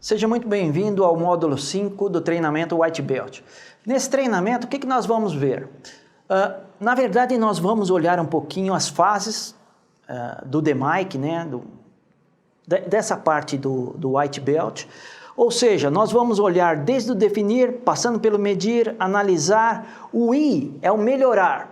Seja muito bem-vindo ao módulo 5 do treinamento White Belt. Nesse treinamento, o que nós vamos ver? Na verdade, nós vamos olhar um pouquinho as fases do DMAIC, né? Dessa parte do White Belt. Ou seja, nós vamos olhar desde o definir, passando pelo medir, analisar. O I é o melhorar.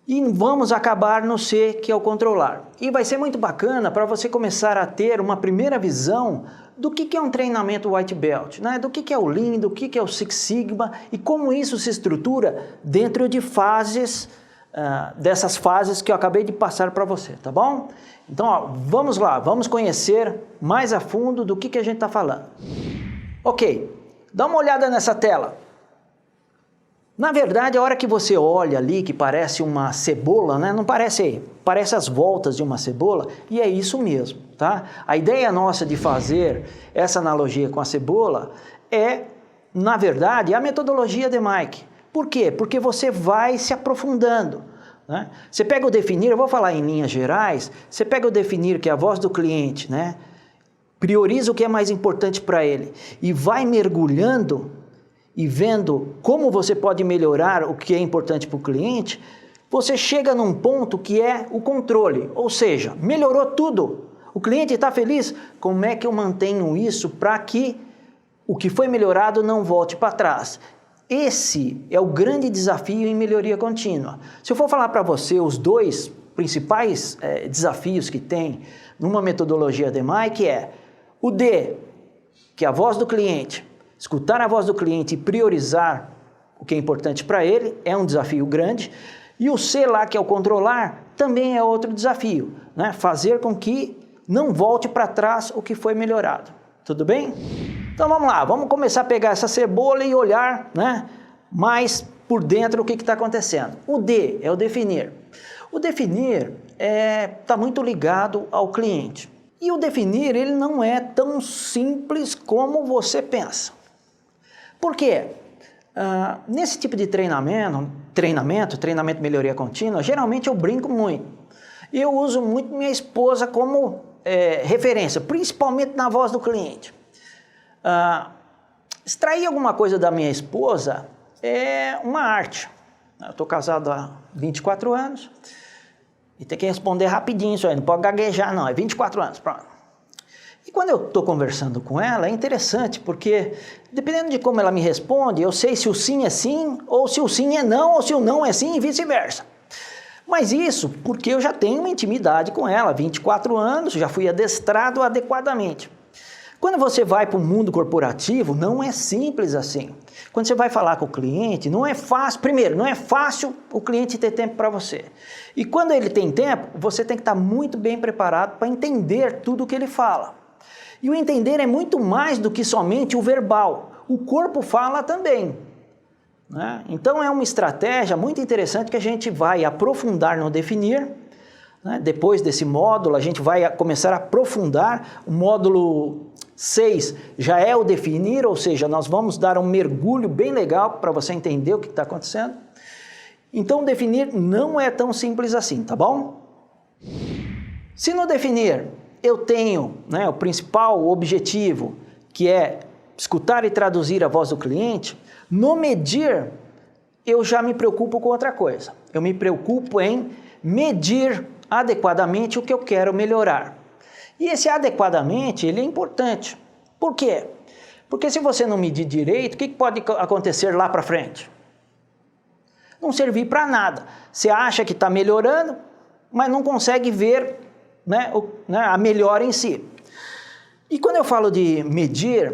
E vamos acabar no C, que é o controlar. E vai ser muito bacana para você começar a ter uma primeira visão do que é um treinamento White Belt, né? Do que é o Lean, do que é o Six Sigma e como isso se estrutura dentro de fases, dessas fases que eu acabei de passar para você, tá bom? Então, ó, vamos lá, vamos conhecer mais a fundo do que a gente está falando. Ok, dá uma olhada nessa tela. Na verdade, a hora que você olha ali, que parece uma cebola, né? Não parece, parece as voltas de uma cebola, e é isso mesmo, tá? A ideia nossa de fazer essa analogia com a cebola é, na verdade, a metodologia DMAIC. Por quê? Porque você vai se aprofundando, né? Você pega o definir, eu vou falar em linhas gerais, você pega o definir, que é a voz do cliente, né? Prioriza o que é mais importante para ele e vai mergulhando e vendo como você pode melhorar o que é importante para o cliente, você chega num ponto que é o controle, ou seja, melhorou tudo, o cliente está feliz, como é que eu mantenho isso para que o que foi melhorado não volte para trás? Esse é o grande desafio em melhoria contínua. Se eu for falar para você os dois principais desafios que tem numa metodologia DMAIC é o D, que é a voz do cliente. Escutar a voz do cliente e priorizar o que é importante para ele é um desafio grande. E o C lá, que é o controlar, também é outro desafio, né? Fazer com que não volte para trás o que foi melhorado. Tudo bem? Então vamos lá, vamos começar a pegar essa cebola e olhar, né, mais por dentro o que está acontecendo. O D é o definir. O definir está muito ligado ao cliente. E o definir ele não é tão simples como você pensa. Por quê? Nesse tipo de treinamento melhoria contínua, geralmente eu brinco muito. Eu uso muito minha esposa como referência, principalmente na voz do cliente. Extrair alguma coisa da minha esposa é uma arte. Eu estou casado há 24 anos e tem que responder rapidinho isso aí, não pode gaguejar não, é 24 anos, pronto. E quando eu estou conversando com ela, é interessante, porque dependendo de como ela me responde, eu sei se o sim é sim, ou se o sim é não, ou se o não é sim e vice-versa. Mas isso porque eu já tenho uma intimidade com ela, 24 anos, já fui adestrado adequadamente. Quando você vai para o mundo corporativo, não é simples assim. Quando você vai falar com o cliente, não é fácil. Primeiro, não é fácil o cliente ter tempo para você. E quando ele tem tempo, você tem que estar muito bem preparado para entender tudo o que ele fala. E o entender é muito mais do que somente o verbal. O corpo fala também, né? Então é uma estratégia muito interessante que a gente vai aprofundar no definir, né? Depois desse módulo, a gente vai começar a aprofundar. O módulo 6 já é o definir, ou seja, nós vamos dar um mergulho bem legal para você entender o que está acontecendo. Então, definir não é tão simples assim, tá bom? Se no definir eu tenho, né, o principal objetivo, que é escutar e traduzir a voz do cliente, no medir eu já me preocupo com outra coisa. Eu me preocupo em medir adequadamente o que eu quero melhorar. E esse adequadamente, ele é importante. Por quê? Porque se você não medir direito, o que pode acontecer lá para frente? Não servir para nada. Você acha que está melhorando, mas não consegue ver, né, a melhora em si. E quando eu falo de medir,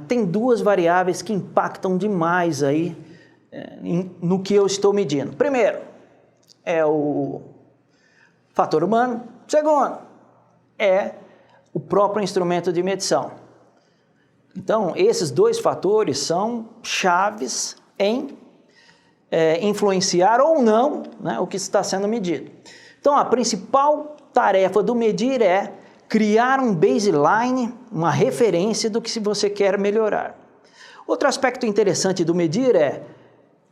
tem duas variáveis que impactam demais aí no que eu estou medindo. Primeiro, é o fator humano. Segundo, é o próprio instrumento de medição. Então, esses dois fatores são chaves em influenciar ou não, né, o que está sendo medido. Então, a principal tarefa do medir é criar um baseline, uma referência do que você quer melhorar. Outro aspecto interessante do medir é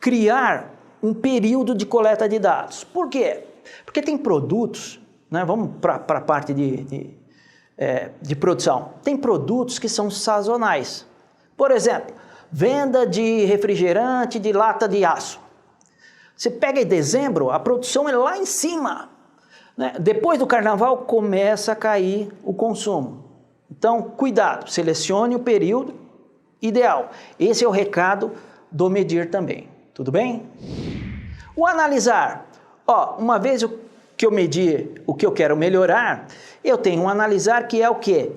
criar um período de coleta de dados. Por quê? Porque tem produtos, né, vamos para a parte de produção. Tem produtos que são sazonais. Por exemplo, venda de refrigerante de lata de aço. Você pega em dezembro, a produção é lá em cima, né? Depois do carnaval começa a cair o consumo. Então, cuidado, selecione o período ideal. Esse é o recado do medir também. Tudo bem? O analisar. Uma vez que eu medir o que eu quero melhorar, eu tenho um analisar que é o quê?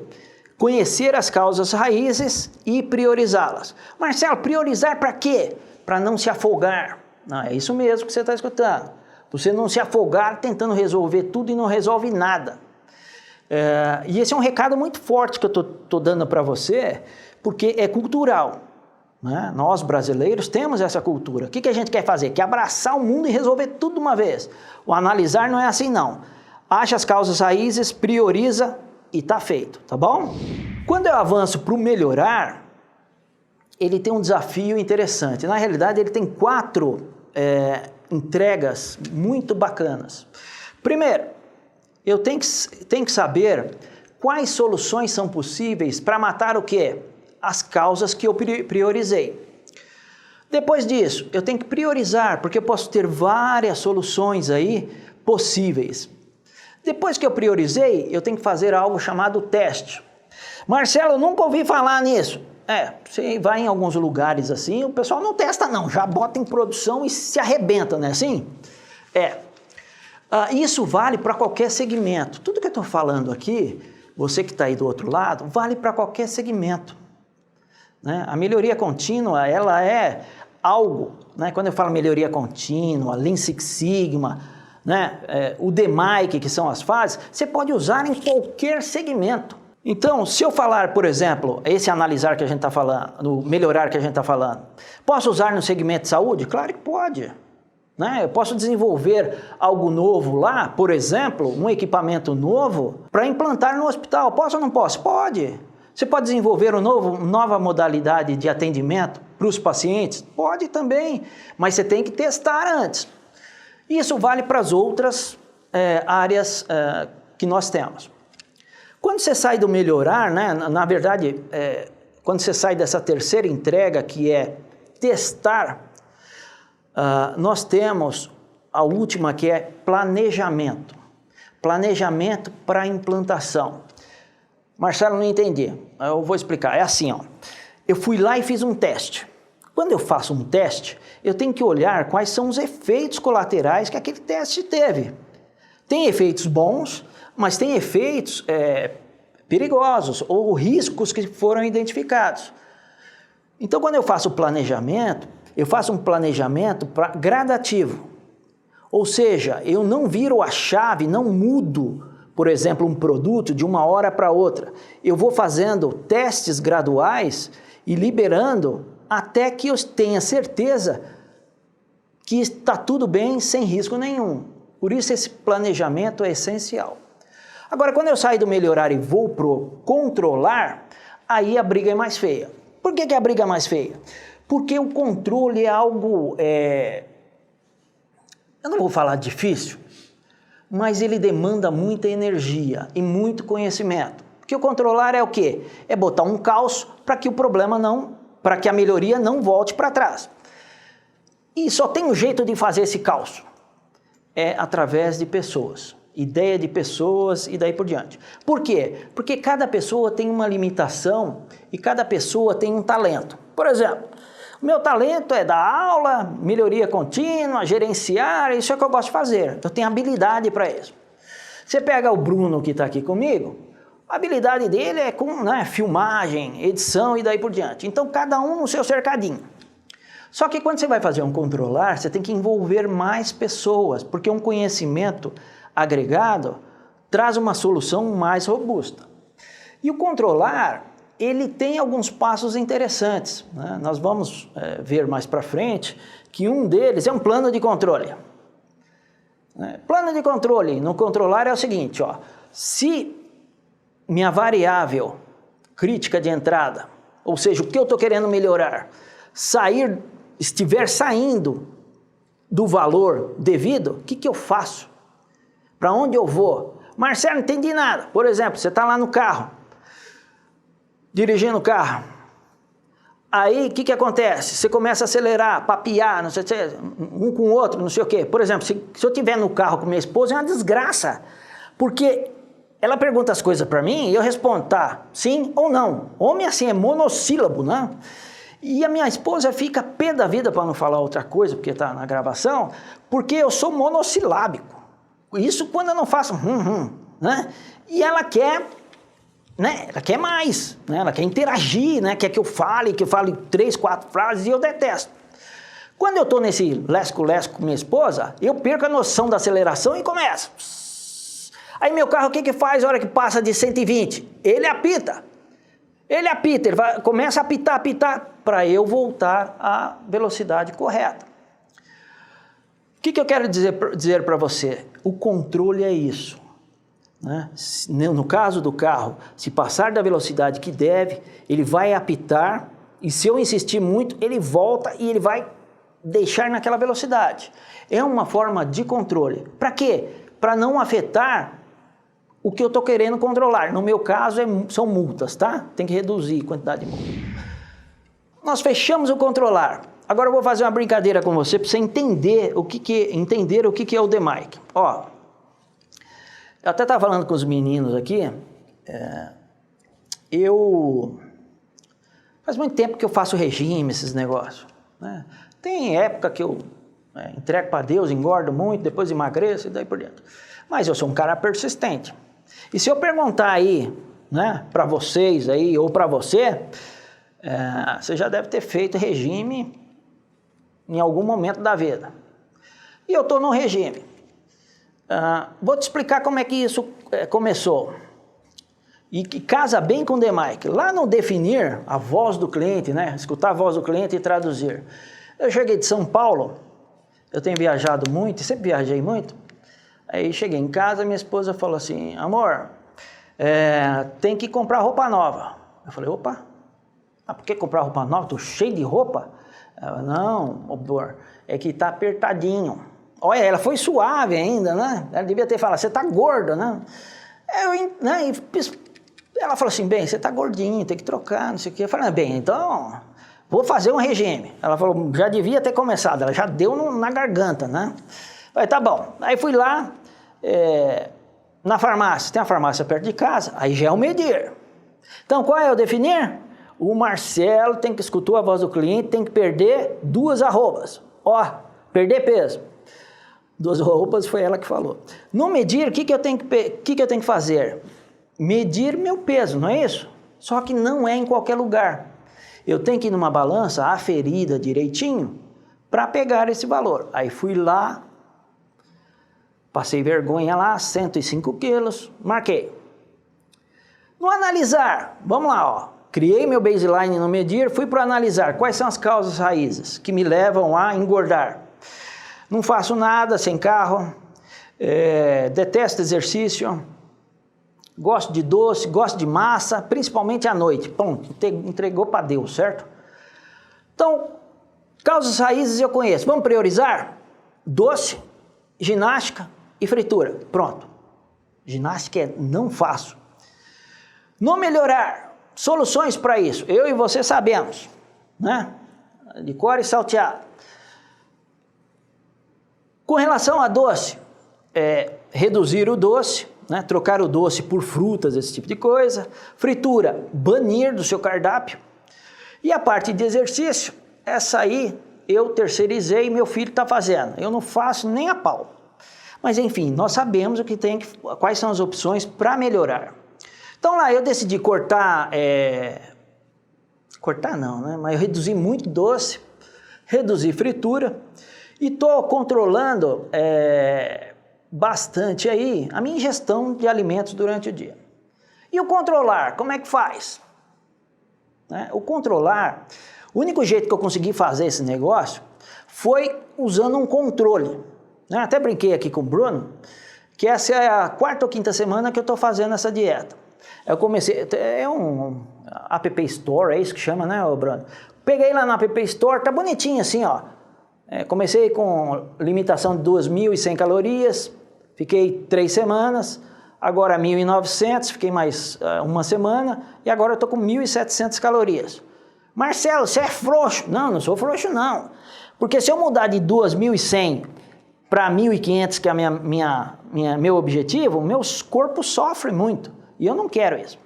Conhecer as causas raízes e priorizá-las. Marcelo, priorizar para quê? Para não se afogar. Não, é isso mesmo que você está escutando. Você não se afogar tentando resolver tudo e não resolve nada. E esse é um recado muito forte que eu estou dando para você, porque é cultural. Né? Nós, brasileiros, temos essa cultura. O que a gente quer fazer? Quer abraçar o mundo e resolver tudo de uma vez. O analisar não é assim, não. Acha as causas raízes, prioriza e está feito, tá bom? Quando eu avanço para o melhorar, ele tem um desafio interessante. Na realidade, ele tem 4 entregas muito bacanas. Primeiro, eu tenho que saber quais soluções são possíveis para matar o quê? As causas que eu priorizei. Depois disso, eu tenho que priorizar, porque eu posso ter várias soluções aí possíveis. Depois que eu priorizei, eu tenho que fazer algo chamado teste. Marcelo, eu nunca ouvi falar nisso. Você vai em alguns lugares assim, o pessoal não testa não, já bota em produção e se arrebenta, não é assim? Isso vale para qualquer segmento. Tudo que eu estou falando aqui, você que está aí do outro lado, vale para qualquer segmento. Né? A melhoria contínua, ela é algo, né? Quando eu falo melhoria contínua, Lean Six Sigma, né? O DMAIC, que são as fases, você pode usar em qualquer segmento. Então, se eu falar, por exemplo, esse analisar que a gente está falando, no melhorar que a gente está falando, posso usar no segmento de saúde? Claro que pode. Né? Eu posso desenvolver algo novo lá, por exemplo, um equipamento novo para implantar no hospital. Posso ou não posso? Pode. Você pode desenvolver nova modalidade de atendimento para os pacientes? Pode também, mas você tem que testar antes. Isso vale para as outras áreas que nós temos. Quando você sai do melhorar, né, na verdade, quando você sai dessa terceira entrega, que é testar, nós temos a última, que é planejamento. Planejamento para implantação. Marcelo, não entendi. Eu vou explicar. É assim, eu fui lá e fiz um teste. Quando eu faço um teste, eu tenho que olhar quais são os efeitos colaterais que aquele teste teve. Tem efeitos bons, mas tem efeitos perigosos ou riscos que foram identificados. Então, quando eu faço um planejamento gradativo. Ou seja, eu não viro a chave, não mudo, por exemplo, um produto de uma hora para outra. Eu vou fazendo testes graduais e liberando até que eu tenha certeza que está tudo bem, sem risco nenhum. Por isso esse planejamento é essencial. Agora, quando eu saio do melhorar e vou para o controlar, aí a briga é mais feia. Por que a briga é mais feia? Porque o controle é algo, eu não vou falar difícil, mas ele demanda muita energia e muito conhecimento. Porque o controlar é o quê? É botar um caos para que para que a melhoria não volte para trás. E só tem um jeito de fazer esse caos. É através de pessoas. Ideia de pessoas e daí por diante. Por quê? Porque cada pessoa tem uma limitação e cada pessoa tem um talento. Por exemplo, o meu talento é dar aula, melhoria contínua, gerenciar, isso é o que eu gosto de fazer. Eu tenho habilidade para isso. Você pega o Bruno que está aqui comigo, a habilidade dele é com filmagem, edição e daí por diante. Então, cada um no seu cercadinho. Só que quando você vai fazer um controlar, você tem que envolver mais pessoas, porque um conhecimento agregado traz uma solução mais robusta. E o controlar, ele tem alguns passos interessantes. Né? Nós vamos ver mais para frente que um deles é um plano de controle. Plano de controle no controlar é o seguinte, se minha variável crítica de entrada, ou seja, o que eu estou querendo melhorar, estiver saindo do valor devido, o que eu faço? Para onde eu vou? Marcelo, não entendi nada. Por exemplo, você está lá no carro, dirigindo o carro. Aí, o que acontece? Você começa a acelerar, papiar, não sei, um com o outro, não sei o quê. Por exemplo, se eu estiver no carro com minha esposa, é uma desgraça. Porque ela pergunta as coisas para mim e eu respondo, tá, sim ou não. Homem, assim, é monossílabo, né? E a minha esposa fica pé da vida para não falar outra coisa, porque está na gravação, porque eu sou monossilábico. Isso quando eu não faço né? E ela quer... né? Ela quer mais, né? Ela quer interagir, né? Quer que eu fale 3, 4 frases e eu detesto. Quando eu estou nesse lesco-lesco com minha esposa, eu perco a noção da aceleração e começo. Aí meu carro o que faz na hora que passa de 120? Ele apita. Ele começa a apitar para eu voltar à velocidade correta. O que eu quero dizer para você? O controle é isso. Né? No caso do carro, se passar da velocidade que deve, ele vai apitar e se eu insistir muito, ele volta e ele vai deixar naquela velocidade. É uma forma de controle. Para quê? Para não afetar o que eu estou querendo controlar. No meu caso, são multas, tá? Tem que reduzir a quantidade de multas. Nós fechamos o controlar. Agora eu vou fazer uma brincadeira com você para você entender o que é o DMAIC. Ó, eu até estava falando com os meninos aqui, faz muito tempo que eu faço regime, esses negócios, né? Tem época que eu entrego para Deus, engordo muito, depois emagreço e daí por diante. Mas eu sou um cara persistente. E se eu perguntar aí, né, para vocês aí, ou para você, você já deve ter feito regime em algum momento da vida. E eu estou no regime. Vou te explicar como é que isso começou. E que casa bem com o DMAIC. Lá no definir a voz do cliente, né? Escutar a voz do cliente e traduzir. Eu cheguei de São Paulo, eu tenho viajado muito, sempre viajei muito. Aí cheguei em casa, minha esposa falou assim, amor, tem que comprar roupa nova. Eu falei, opa, por que comprar roupa nova? Estou cheio de roupa. Ela, não, amor, é que está apertadinho. Olha, ela foi suave ainda, né? Ela devia ter falado, você está gordo, né? Ela falou assim, bem, você está gordinho, tem que trocar, não sei o quê. Eu falei, bem, então, vou fazer um regime. Ela falou, já devia ter começado, ela já deu na garganta, né? Eu falei, tá bom. Aí fui lá, na farmácia, tem uma farmácia perto de casa, aí já é o medir. Então, qual é o definir? O Marcelo tem que escutar a voz do cliente, tem que perder 2 arrobas. Ó, perder peso. 2 arrobas foi ela que falou. No medir, o que eu tenho que fazer? Medir meu peso, não é isso? Só que não é em qualquer lugar. Eu tenho que ir numa balança aferida direitinho para pegar esse valor. Aí fui lá, passei vergonha lá, 105 quilos, marquei. No analisar, vamos lá, ó. Criei meu baseline no medir, fui para analisar quais são as causas raízes que me levam a engordar. Não faço nada sem carro, detesto exercício, gosto de doce, gosto de massa, principalmente à noite. Pronto, entregou para Deus, certo? Então, causas raízes eu conheço. Vamos priorizar? Doce, ginástica e fritura. Pronto. Ginástica não faço. No melhorar, soluções para isso. Eu e você sabemos, né? De cor e salteado. Com relação a doce, reduzir o doce, né? Trocar o doce por frutas, esse tipo de coisa. Fritura, banir do seu cardápio. E a parte de exercício, essa aí eu terceirizei e meu filho está fazendo. Eu não faço nem a pau. Mas enfim, nós sabemos quais são as opções para melhorar. Então lá eu decidi cortar não, né? Mas eu reduzi muito doce, reduzi fritura e estou controlando bastante aí a minha ingestão de alimentos durante o dia. E o controlar, como é que faz? O controlar, o único jeito que eu consegui fazer esse negócio foi usando um controle. Até brinquei aqui com o Bruno, que essa é a 4ª ou 5ª semana que eu estou fazendo essa dieta. Eu comecei, é um App Store, é isso que chama, né, Bruno? Peguei lá no App Store, tá bonitinho assim, ó. Comecei com limitação de 2.100 calorias, fiquei 3 semanas, agora 1.900, fiquei mais uma semana, e agora eu estou com 1.700 calorias. Marcelo, você é frouxo? Não, não sou frouxo não. Porque se eu mudar de 2.100 para 1.500, que é meu objetivo, o meu corpo sofre muito. E eu não quero isso.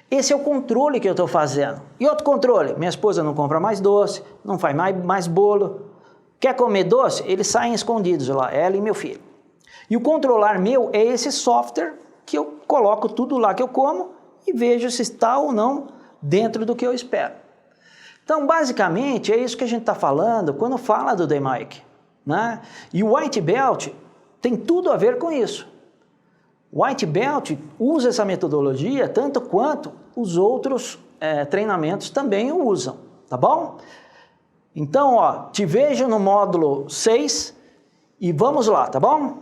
Esse é o controle que eu estou fazendo. E outro controle, minha esposa não compra mais doce, não faz mais bolo. Quer comer doce? Eles saem escondidos lá, ela e meu filho. E o controlar meu é esse software que eu coloco tudo lá que eu como e vejo se está ou não dentro do que eu espero. Então, basicamente, é isso que a gente está falando quando fala do DMAIC, né? E o White Belt tem tudo a ver com isso. O White Belt usa essa metodologia tanto quanto os outros treinamentos também o usam, tá bom? Então, ó, te vejo no módulo 6 e vamos lá, tá bom?